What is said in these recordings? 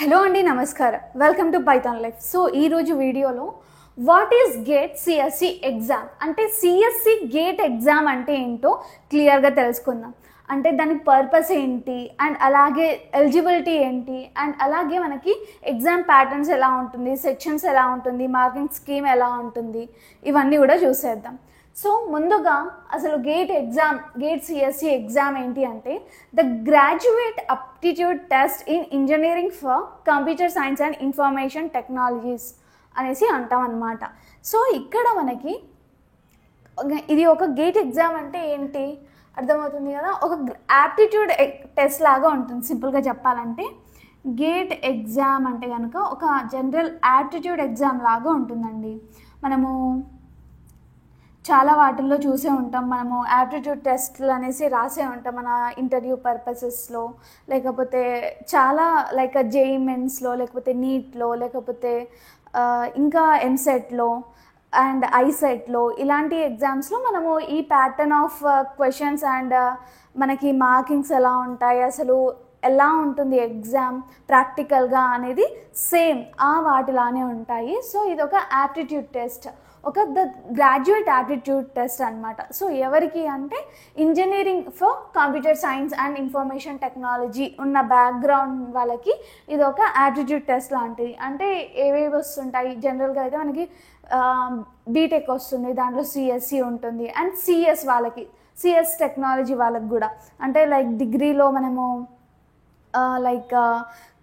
Hello అండి, నమస్కారం. Welcome to Python life. So ఈరోజు వీడియోలో what is GATE CSE exam అంటే సిఎస్సి గేట్ ఎగ్జామ్ అంటే ఏంటో క్లియర్గా తెలుసుకుందాం. అంటే దాని పర్పస్ ఏంటి అండ్ అలాగే ఎలిజిబిలిటీ ఏంటి అండ్ అలాగే మనకి ఎగ్జామ్ ప్యాటర్న్స్ ఎలా ఉంటుంది, సెక్షన్స్ ఎలా ఉంటుంది, మార్కింగ్ స్కీమ్ ఎలా ఉంటుంది, ఇవన్నీ కూడా చూసేద్దాం. సో ముందుగా అసలు గేట్ సిఎస్సి ఎగ్జామ్ ఏంటి అంటే the graduate aptitude test in engineering for computer science and information technologies అనేసి అంటాం అన్నమాట. సో ఇక్కడ మనకి ఇది ఒక గేట్ ఎగ్జామ్ అంటే ఏంటి అర్థమవుతుంది కదా. ఒక యాప్టిట్యూడ్ టెస్ట్ లాగా ఉంటుంది. సింపుల్గా చెప్పాలంటే గేట్ ఎగ్జామ్ అంటే కనుక ఒక జనరల్ యాప్టిట్యూడ్ ఎగ్జామ్ లాగా ఉంటుందండి. మనము చాలా వాటిల్లో చూసే ఉంటాం. మనము యాప్టిట్యూడ్ టెస్ట్లు అనేసి రాసే ఉంటాం మన ఇంటర్వ్యూ పర్పసెస్లో, లేకపోతే చాలా లైక్ జేఈఈ మెయిన్స్లో, లేకపోతే నీట్లో, లేకపోతే ఇంకా ఎంసెట్లో అండ్ ఐసెట్లో, ఇలాంటి ఎగ్జామ్స్లో మనము ఈ ప్యాటర్న్ ఆఫ్ క్వశ్చన్స్ అండ్ మనకి మార్కింగ్స్ ఎలా ఉంటాయి, అసలు ఎలా ఉంటుంది ఎగ్జామ్ ప్రాక్టికల్గా అనేది సేమ్ వాటిలానే ఉంటాయి. సో ఇది ఒక యాప్టిట్యూడ్ టెస్ట్, ఒక ద గ్రాడ్యుయేట్ యాప్టిట్యూడ్ టెస్ట్ అనమాట. సో ఎవరికి అంటే engineering for computer science and information technology ఉన్న బ్యాక్గ్రౌండ్ వాళ్ళకి ఇది ఒక యాప్టిట్యూడ్ టెస్ట్ లాంటిది. అంటే ఏవేవి వస్తుంటాయి జనరల్గా అయితే మనకి బీటెక్ వస్తుంది, దాంట్లో సిఎస్సి ఉంటుంది అండ్ సిఎస్ వాళ్ళకి, సిఎస్ టెక్నాలజీ వాళ్ళకి కూడా అంటే లైక్ డిగ్రీలో మనము లైక్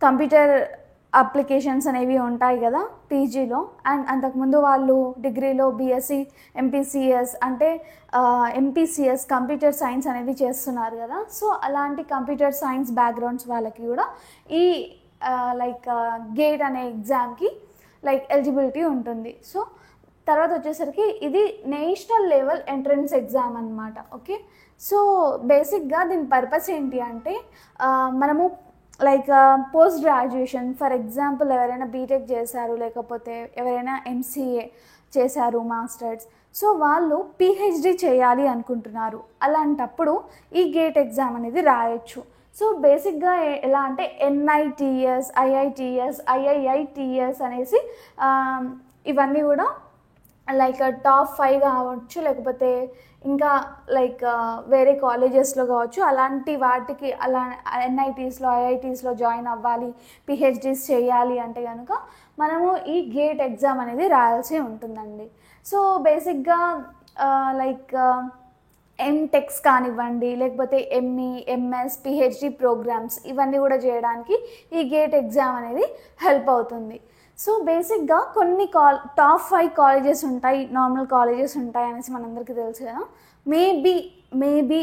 కంప్యూటర్ అప్లికేషన్స్ అనేవి ఉంటాయి కదా పీజీలో, అండ్ అంతకుముందు వాళ్ళు డిగ్రీలో బీఎస్సీ ఎంపీసీఎస్ అంటే ఎంపీసీఎస్ కంప్యూటర్ సైన్స్ అనేది చేస్తున్నారు కదా. సో అలాంటి కంప్యూటర్ సైన్స్ బ్యాక్గ్రౌండ్స్ వాళ్ళకి కూడా ఈ లైక్ గేట్ అనే ఎగ్జామ్కి లైక్ ఎలిజిబిలిటీ ఉంటుంది. సో తర్వాత వచ్చేసరికి ఇది నేషనల్ లెవెల్ ఎంట్రన్స్ ఎగ్జామ్ అనమాట. ఓకే, సో బేసిక్గా దీని పర్పస్ ఏంటి అంటే మనము like post graduation, for example ఎవరైనా బీటెక్ చేశారు, లేకపోతే ఎవరైనా ఎంసీఏ చేశారు మాస్టర్స్, సో వాళ్ళు పిహెచ్డి చేయాలి అనుకుంటున్నారు. అలాంటప్పుడు ఈ గేట్ ఎగ్జామ్ అనేది రాయొచ్చు. సో బేసిక్గా ఎలా అంటే ఎన్ఐటిఎస్, ఐఐటిఎస్, ఐఐఐటిఎస్ అనేసి ఇవన్నీ కూడా లైక్ టాప్ 5 కావచ్చు, లేకపోతే ఇంకా లైక్ వేరే కాలేజెస్లో కావచ్చు, అలాంటి వాటికి అలా ఎన్ఐటీస్లో ఐఐటీస్లో జాయిన్ అవ్వాలి, పిహెచ్డీస్ చేయాలి అంటే కనుక మనము ఈ గేట్ ఎగ్జామ్ అనేది రాయాల్సి ఉంటుందండి. సో బేసిక్గా లైక్ ఎంటెక్స్ కానివ్వండి, లేకపోతే ఎంఈ, ఎంఎస్, పిహెచ్డి ప్రోగ్రామ్స్ ఇవన్నీ కూడా చేయడానికి ఈ గేట్ ఎగ్జామ్ అనేది హెల్ప్ అవుతుంది. సో బేసిక్గా కొన్ని టాప్ 5 కాలేజెస్ ఉంటాయి, నార్మల్ కాలేజెస్ ఉంటాయి అనేసి మనందరికీ తెలుసు కదా. మేబీ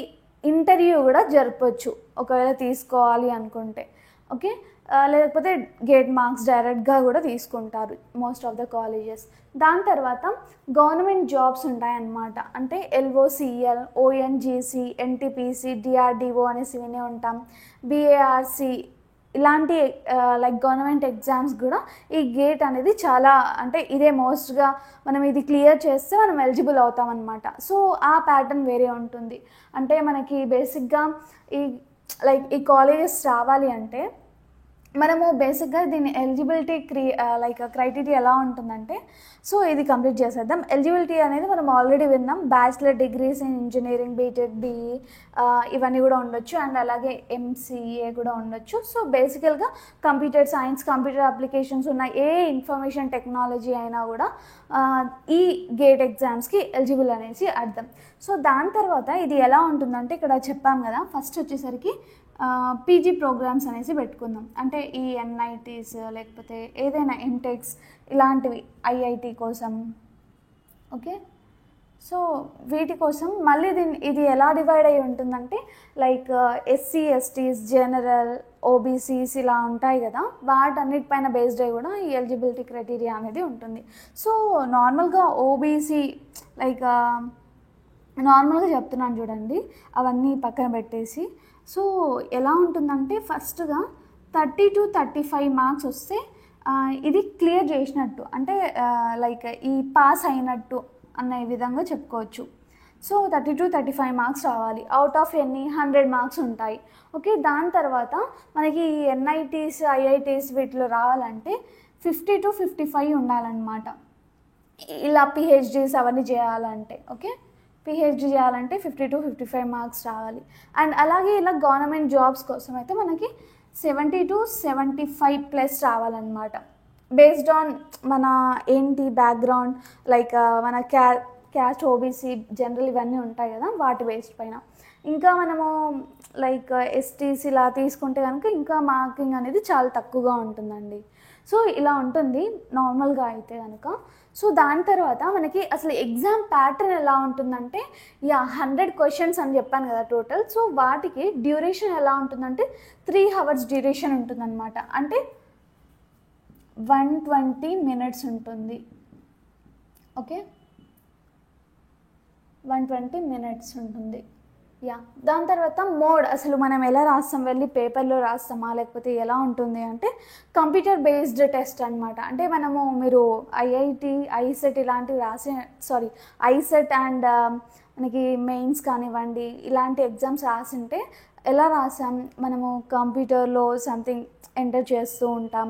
ఇంటర్వ్యూ కూడా జరపచ్చు ఒకవేళ తీసుకోవాలి అనుకుంటే. ఓకే, లేకపోతే గేట్ మార్క్స్ డైరెక్ట్గా కూడా తీసుకుంటారు మోస్ట్ ఆఫ్ ద కాలేజెస్. దాని తర్వాత గవర్నమెంట్ జాబ్స్ ఉంటాయన్నమాట. అంటే ఎల్ఓసిఎల్, ఓఎన్జీసీ, ఎన్టీపీసీ, డిఆర్డిఓ అనేసి వినే ఉంటాం, బిఏఆర్సి, ఇలాంటి లైక్ గవర్నమెంట్ ఎగ్జామ్స్ కూడా ఈ గేట్ అనేది చాలా అంటే ఇదే మోస్ట్గా మనం ఇది క్లియర్ చేస్తే మనం ఎలిజిబుల్ అవుతాం అనమాట. సో ఆ ప్యాటర్న్ వేరే ఉంటుంది. అంటే మనకి బేసిక్గా ఈ కాలేజెస్ రావాలి అంటే మనము బేసిక్గా దీని ఎలిజిబిలిటీ లైక్ క్రైటీరియా ఎలా ఉంటుందంటే, సో ఇది కంప్లీట్ చేసేద్దాం. ఎలిజిబిలిటీ అనేది మనం ఆల్రెడీ విన్నాం, bachelor degrees in engineering, BTech, BE ఇవన్నీ కూడా ఉండొచ్చు అండ్ అలాగే ఎంసీఏ కూడా ఉండొచ్చు. సో బేసికల్గా కంప్యూటర్ సైన్స్, కంప్యూటర్ అప్లికేషన్స్ ఉన్న ఏ ఇన్ఫర్మేషన్ టెక్నాలజీ అయినా కూడా ఈ గేట్ ఎగ్జామ్స్కి ఎలిజిబుల్ అనేసి అర్థం. సో దాని తర్వాత ఇది ఎలా ఉంటుందంటే ఇక్కడ చెప్పాం కదా, ఫస్ట్ వచ్చేసరికి పీజీ ప్రోగ్రామ్స్ అనేసి పెట్టుకుందాం. అంటే ఈ ఎన్ఐటీస్ లేకపోతే ఏదైనా ఎంటెక్స్ ఇలాంటివి ఐఐటి కోసం. ఓకే, సో వీటి కోసం మళ్ళీ ఇది ఎలా డివైడ్ అయ్యి ఉంటుందంటే లైక్ ఎస్సీ, ఎస్టీస్, జనరల్, ఓబీసీస్ ఇలా ఉంటాయి కదా, వాటన్నిటిపైన బేస్డ్ అయ్యి కూడా ఈ ఎలిజిబిలిటీ క్రైటీరియా అనేది ఉంటుంది. సో నార్మల్గా ఓబీసీ లైక్ నార్మల్గా చెప్తున్నాను చూడండి, అవన్నీ పక్కన పెట్టేసి. సో ఎలా ఉంటుందంటే ఫస్ట్గా 30 to 35 మార్క్స్ వస్తే ఇది క్లియర్ చేసినట్టు, అంటే లైక్ ఈ పాస్ అయినట్టు అనే విధంగా చెప్పుకోవచ్చు. సో 30-35 మార్క్స్ రావాలి. అవుట్ ఆఫ్ ఎన్ని 100 మార్క్స్ ఉంటాయి. ఓకే, దాని తర్వాత మనకి ఎన్ఐటీస్ ఐఐటీస్ వీటిలో రావాలంటే 50-55 ఉండాలన్నమాట. ఇలా పిహెచ్డీస్ అవన్నీ చేయాలంటే. ఓకే, పిహెచ్డీ చేయాలంటే 50-55 మార్క్స్ రావాలి. అండ్ అలాగే ఇలా గవర్నమెంట్ జాబ్స్ కోసం అయితే మనకి 70-75 ప్లస్ రావాలన్నమాట. బేస్డ్ ఆన్ మన ఏంటి బ్యాక్గ్రౌండ్, లైక్ మన క్యాస్ట్ ఓబీసీ జనరల్ ఇవన్నీ ఉంటాయి కదా, వాటి బేస్డ్ పైన. ఇంకా మనము లైక్ ఎస్టీస్ ఇలా తీసుకుంటే కనుక ఇంకా మార్కింగ్ అనేది చాలా తక్కువగా ఉంటుందండి. సో ఇలా ఉంటుంది నార్మల్గా అయితే కనుక. సో దాని తర్వాత మనకి అసలు ఎగ్జామ్ ప్యాటర్న్ ఎలా ఉంటుందంటే 100 క్వశ్చన్స్ అని చెప్పాను కదా టోటల్. సో వాటికి డ్యూరేషన్ ఎలా ఉంటుందంటే 3 hours డ్యూరేషన్ ఉంటుందన్నమాట. అంటే 120 minutes ఉంటుంది. ఓకే, 120 minutes ఉంటుంది. దాని తర్వాత మోడ్ అసలు మనం ఎలా రాస్తాం, వెళ్ళి పేపర్లో రాస్తామా లేకపోతే ఎలా ఉంటుంది అంటే కంప్యూటర్ బేస్డ్ టెస్ట్ అనమాట. అంటే మీరు ఐఐటి ఐసెట్ ఇలాంటివి ఐసెట్ అండ్ మనకి మెయిన్స్ కానివ్వండి ఇలాంటి ఎగ్జామ్స్ రాసింటే ఎలా రాసాం, మనము కంప్యూటర్లో సంథింగ్ ఎంటర్ చేస్తూ ఉంటాం,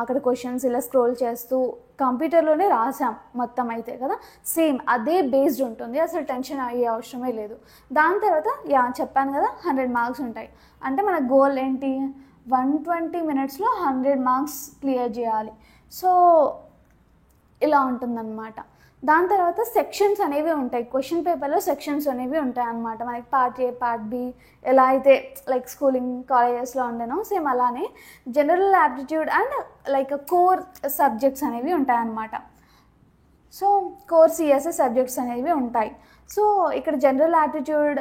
అక్కడ క్వశ్చన్స్ ఇలా స్క్రోల్ చేస్తూ కంప్యూటర్లోనే రాసాం మొత్తం అయితే కదా, సేమ్ అదే బేస్డ్ ఉంటుంది. అసలు టెన్షన్ అయ్యే అవసరమే లేదు. దాని తర్వాత చెప్పాను కదా 100 మార్క్స్ ఉంటాయి. అంటే మన గోల్ ఏంటి, 120 minutesలో 100 మార్క్స్ క్లియర్ చేయాలి. సో ఇలా ఉంటుందన్నమాట. దాని తర్వాత సెక్షన్స్ అనేవి ఉంటాయి. క్వశ్చన్ పేపర్లో సెక్షన్స్ అనేవి ఉంటాయి అన్నమాట. మనకి పార్ట్ ఏ పార్ట్ బి ఎలా అయితే లైక్ స్కూలింగ్ కాలేజెస్లో ఉండేనో సేమ్ అలానే general aptitude and like core subjects అనేవి ఉంటాయన్నమాట. సో కోర్ సిఎస్ఎస్ సబ్జెక్ట్స్ అనేవి ఉంటాయి. సో ఇక్కడ జనరల్ యాప్టిట్యూడ్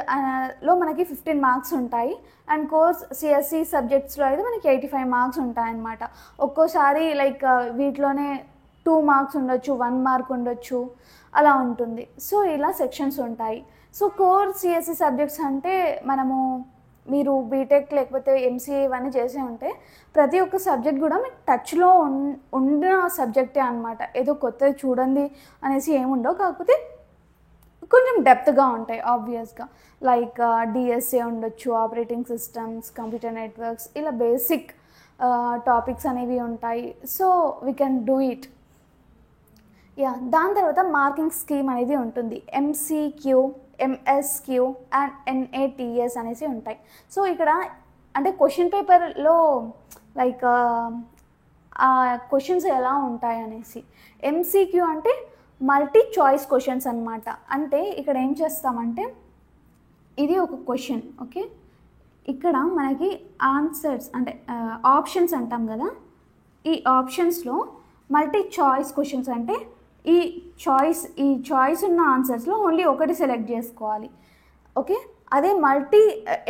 లో మనకి 15 మార్క్స్ ఉంటాయి. అండ్ కోర్స్ సిఎస్సి సబ్జెక్ట్స్లో అయితే మనకి 85 మార్క్స్ ఉంటాయన్నమాట. ఒక్కోసారి లైక్ వీటిలోనే 2 మార్క్స్ ఉండొచ్చు, 1 మార్క్ ఉండొచ్చు, అలా ఉంటుంది. సో ఇలా సెక్షన్స్ ఉంటాయి. సో కోర్ సిఎస్సి సబ్జెక్ట్స్ అంటే మీరు బీటెక్ లేకపోతే ఎంసీఏ ఇవన్నీ చేసే ఉంటే ప్రతి ఒక్క సబ్జెక్ట్ కూడా మీకు టచ్లో ఉన్న సబ్జెక్టే అనమాట. ఏదో కొత్తది చూడండి అనేసి ఏముండవు, కాకపోతే కొంచెం డెప్త్గా ఉంటాయి ఆబ్వియస్గా. లైక్ డిఎస్ఏ ఉండొచ్చు, ఆపరేటింగ్ సిస్టమ్స్, కంప్యూటర్ నెట్వర్క్స్, ఇలా బేసిక్ టాపిక్స్ అనేవి ఉంటాయి. So we can do it. దాని తర్వాత మార్కింగ్ స్కీమ్ అనేది ఉంటుంది. ఎంసీక్యూ, ఎంఎస్క్యూ అండ్ ఎన్ఏటిఎస్ అనేసి ఉంటాయి. సో ఇక్కడ అంటే క్వశ్చన్ పేపర్లో లైక్ ఆ క్వశ్చన్స్ ఎలా ఉంటాయి అనేసి. ఎంసీక్యూ అంటే మల్టీ చాయిస్ క్వశ్చన్స్ అనమాట. అంటే ఇక్కడ ఏం చేస్తామంటే ఇది ఒక క్వశ్చన్. ఓకే, ఇక్కడ మనకి ఆన్సర్స్ అంటే ఆప్షన్స్ అంటాం కదా, ఈ ఆప్షన్స్లో మల్టీ చాయిస్ క్వశ్చన్స్ అంటే ఈ చాయిస్ ఉన్న ఆన్సర్స్లో ఓన్లీ ఒకటి సెలెక్ట్ చేసుకోవాలి. ఓకే, అదే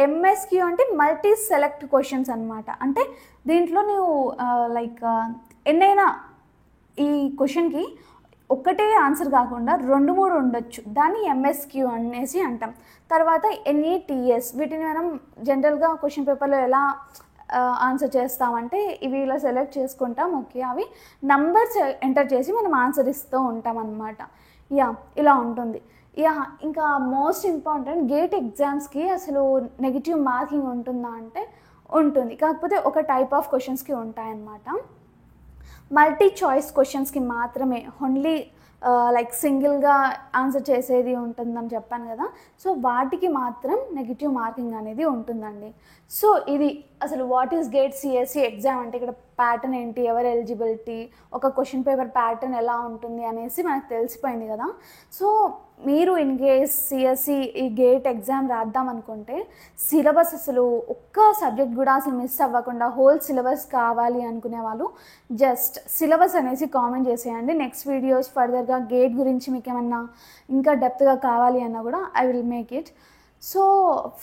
ఎంఎస్క్యూ అంటే మల్టీ సెలెక్ట్ క్వశ్చన్స్ అనమాట. అంటే దీంట్లో నువ్వు లైక్ ఎన్నైనా ఈ క్వశ్చన్కి ఒక్కటే ఆన్సర్ కాకుండా 2-3 ఉండొచ్చు, దాన్ని ఎంఎస్క్యూ అనేసి అంటాం. తర్వాత ఎన్ఈటిఎస్, వీటిని మనం జనరల్గా క్వశ్చన్ పేపర్లో ఎలా ఆన్సర్ చేస్తామంటే ఇవి ఇలా సెలెక్ట్ చేసుకుంటాం. ఓకే, అవి నంబర్స్ ఎంటర్ చేసి మనం ఆన్సర్ ఇస్తూ ఉంటాం అన్నమాట. ఇలా ఉంటుంది. ఇంకా మోస్ట్ ఇంపార్టెంట్, గేట్ ఎగ్జామ్స్కి అసలు నెగిటివ్ మార్కింగ్ ఉంటుందా అంటే ఉంటుంది, కాకపోతే ఒక టైప్ ఆఫ్ క్వశ్చన్స్కి ఉంటాయన్నమాట. మల్టీ చాయిస్ క్వశ్చన్స్కి మాత్రమే ఓన్లీ లైక్ సింగిల్గా ఆన్సర్ చేసేది ఉంటుందని చెప్పాను కదా. సో వాటికి మాత్రం నెగిటివ్ మార్కింగ్ అనేది ఉంటుందండి. సో ఇది అసలు what is GATE CSE exam అంటే ఇక్కడ ప్యాటర్న్ ఏంటి, ఎవరు ఎలిజిబిలిటీ, ఒక క్వశ్చన్ పేపర్ ప్యాటర్న్ ఎలా ఉంటుంది అనేసి మనకు తెలిసిపోయింది కదా. సో మీరు ఇన్ కేస్ సిఎస్సి ఈ గేట్ ఎగ్జామ్ రాద్దాం అనుకుంటే సిలబస్ అసలు ఒక్క సబ్జెక్ట్ కూడా అసలు మిస్ అవ్వకుండా హోల్ సిలబస్ కావాలి అనుకునే వాళ్ళు జస్ట్ సిలబస్ అనేసి కామెంట్ చేసేయండి. నెక్స్ట్ వీడియోస్ ఫర్దర్గా గేట్ గురించి మీకు ఏమన్నా ఇంకా డెప్త్గా కావాలి అన్నా కూడా I will make it. So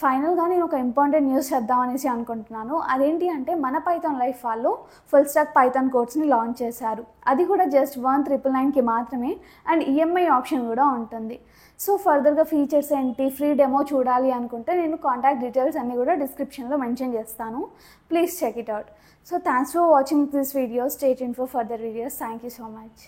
ఫైనల్గా నేను ఒక ఇంపార్టెంట్ న్యూస్ చేద్దామనేసి అనుకుంటున్నాను. అదేంటి అంటే మన పైథాన్ లైఫ్ వాళ్ళు ఫుల్ స్టాక్ పైథాన్ కోర్స్ని లాంచ్ చేశారు. అది కూడా జస్ట్ 1999కి మాత్రమే. అండ్ ఈఎంఐ ఆప్షన్ కూడా ఉంటుంది. సో ఫర్దర్గా ఫీచర్స్ ఏంటి, ఫ్రీ డెమో చూడాలి అనుకుంటే నేను కాంటాక్ట్ డీటెయిల్స్ అన్నీ కూడా డిస్క్రిప్షన్లో మెన్షన్ చేస్తాను. Please check it out. So thanks for watching this video. Stay tuned for further videos. Thank you so much.